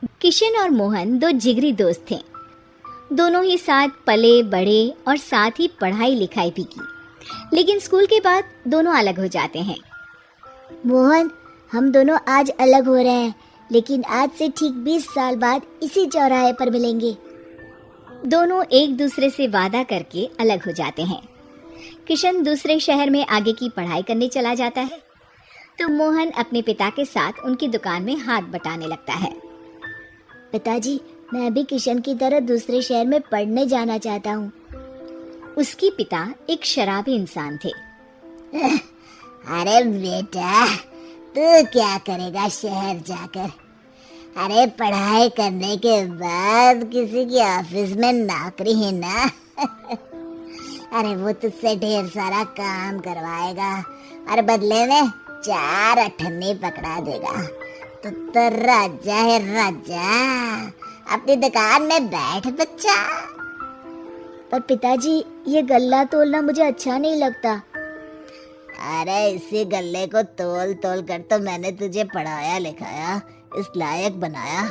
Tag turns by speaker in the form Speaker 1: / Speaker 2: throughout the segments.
Speaker 1: किशन और मोहन दो जिगरी दोस्त थे। दोनों ही साथ पले बढ़े और साथ ही पढ़ाई लिखाई भी की, लेकिन स्कूल के बाद दोनों अलग हो जाते हैं।
Speaker 2: मोहन, हम दोनों आज अलग हो रहे हैं, लेकिन आज से ठीक 20 साल बाद इसी चौराहे पर मिलेंगे।
Speaker 1: दोनों एक दूसरे से वादा करके अलग हो जाते हैं। किशन दूसरे शहर में आगे की पढ़ाई करने चला जाता है, तो मोहन अपने पिता के साथ उनकी दुकान में हाथ बटाने लगता है।
Speaker 2: पिताजी, मैं भी किशन की तरह दूसरे शहर में पढ़ने जाना चाहता हूँ।
Speaker 1: उसके पिता एक शराबी इंसान थे।
Speaker 2: अरे बेटा, तू क्या करेगा शहर जाकर? अरे पढ़ाई करने के बाद किसी के ऑफिस में नौकरी है ना। अरे वो तुझसे ढेर सारा काम करवाएगा और बदले में 4 अठन्नी पकड़ा देगा। तो राजा है राजा, अपनी दुकान में बैठ बच्चा। पर पिताजी, ये गल्ला तोलना मुझे अच्छा नहीं लगता। अरे इसी गल्ले को तोल तोल कर तो मैंने तुझे पढ़ाया लिखाया, इस लायक बनाया,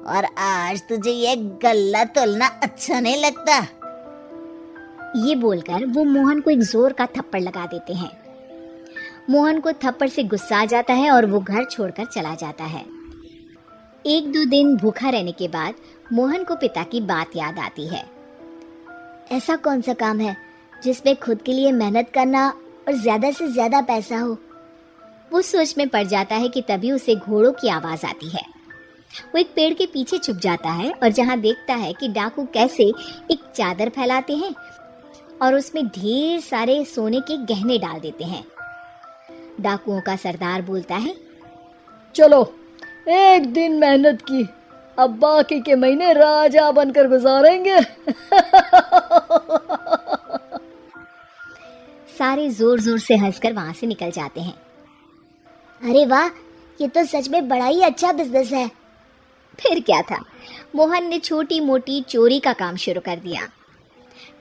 Speaker 2: और आज तुझे ये गल्ला तोलना अच्छा नहीं लगता।
Speaker 1: ये बोलकर वो मोहन को एक जोर का थप्पड़ लगा देते हैं। मोहन को थप्पड़ से गुस्सा आ जाता है और वो घर छोड़कर चला जाता है। 1-2 दिन भूखा रहने के बाद मोहन को पिता की बात याद आती है।
Speaker 2: ऐसा कौन सा काम है जिसमें खुद के लिए मेहनत करना और ज्यादा से ज्यादा पैसा हो?
Speaker 1: वो सोच में पड़ जाता है कि तभी उसे घोड़ों की आवाज आती है। वो एक पेड़ के पीछे छुप जाता है और जहाँ देखता है कि डाकू कैसे एक चादर फैलाते हैं और उसमें ढेर सारे सोने के गहने डाल देते हैं। डाकुओं का सरदार बोलता है,
Speaker 3: चलो, एक दिन मेहनत की, अब बाकी के महीने राजा बनकर गुजारेंगे।
Speaker 1: सारे जोर जोर से हंसकर वहां से निकल जाते हैं।
Speaker 2: अरे वाह, ये तो सच में बड़ा ही अच्छा बिजनेस है।
Speaker 1: फिर क्या था, मोहन ने छोटी मोटी चोरी का काम शुरू कर दिया।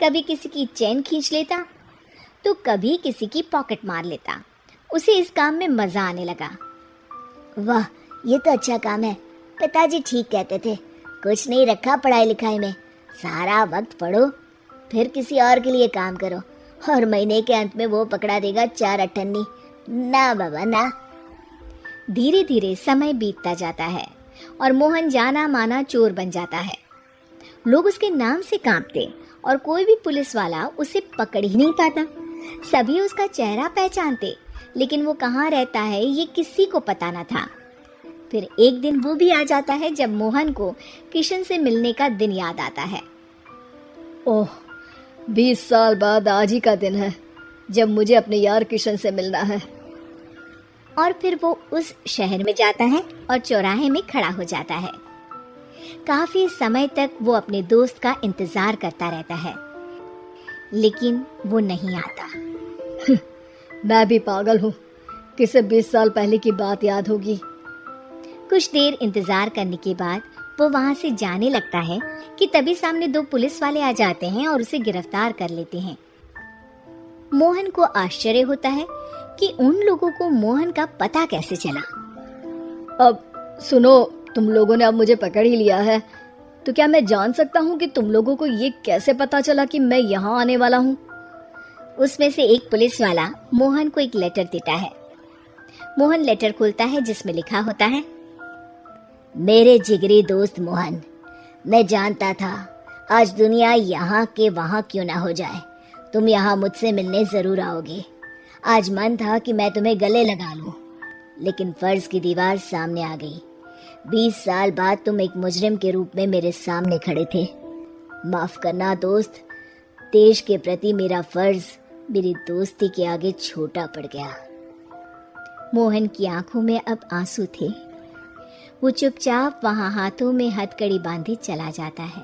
Speaker 1: कभी किसी की चेन खींच लेता तो कभी किसी की पॉकेट मार लेता। उसे इस काम में मजा आने लगा।
Speaker 2: वाह, ये तो अच्छा काम है। पिताजी ठीक कहते थे, कुछ नहीं रखा पढ़ाई लिखाई में, सारा वक्त पढ़ो, फिर किसी और के लिए काम करो, और महीने के अंत में वो पकड़ा देगा 4 अठन्नी। ना बाबा ना।
Speaker 1: धीरे धीरे समय बीतता जाता है और मोहन जाना माना चोर बन जाता है। लोग उसके नाम से कांपते और कोई भी पुलिस वाला उसे पकड़ ही नहीं पाता। सभी उसका चेहरा पहचानते, लेकिन वो कहाँ रहता है ये किसी को पता न था। फिर एक दिन वो भी आ जाता है जब मोहन को किशन से मिलने का दिन याद आता है।
Speaker 3: ओह, 20 साल बाद आज ही का दिन है जब मुझे अपने यार किशन से मिलना है।
Speaker 1: और फिर वो उस शहर में जाता है और चौराहे में खड़ा हो जाता है। काफी समय तक वो अपने दोस्त का इंतजार करता रहता है, लेकिन वो नहीं आता।
Speaker 3: मैं भी पागल हूँ, किसे 20 साल पहले की बात याद होगी।
Speaker 1: कुछ देर इंतजार करने के बाद वो वहां से जाने लगता है कि तभी सामने 2 पुलिस वाले आ जाते हैं और उसे गिरफ्तार कर लेते हैं। मोहन को आश्चर्य होता है कि उन लोगों को मोहन का पता कैसे चला।
Speaker 3: अब सुनो, तुम लोगों ने अब मुझे पकड़ ही लिया है, तो क्या मैं जान सकता हूँ कि तुम लोगों को ये कैसे पता चला कि मैं यहाँ आने वाला हूँ?
Speaker 1: उसमें से एक पुलिस वाला मोहन को एक लेटर देता है। मोहन लेटर खोलता है जिसमें लिखा होता है,
Speaker 2: मेरे जिगरी दोस्त मोहन, मैं जानता था आज दुनिया यहाँ के वहाँ क्यों ना हो जाए, तुम यहाँ मुझसे मिलने जरूर आओगे। आज मन था कि मैं तुम्हें गले लगा लूं, लेकिन फर्ज की दीवार सामने आ गई। 20 साल बाद तुम एक मुजरिम के रूप में मेरे सामने खड़े थे। माफ करना दोस्त, देश के प्रति मेरा फर्ज मेरी दोस्ती के आगे छोटा पड़ गया।
Speaker 1: मोहन की आंखों में अब आंसू थे। वो चुपचाप वहां हाथों में हथकड़ी बांधे चला जाता है।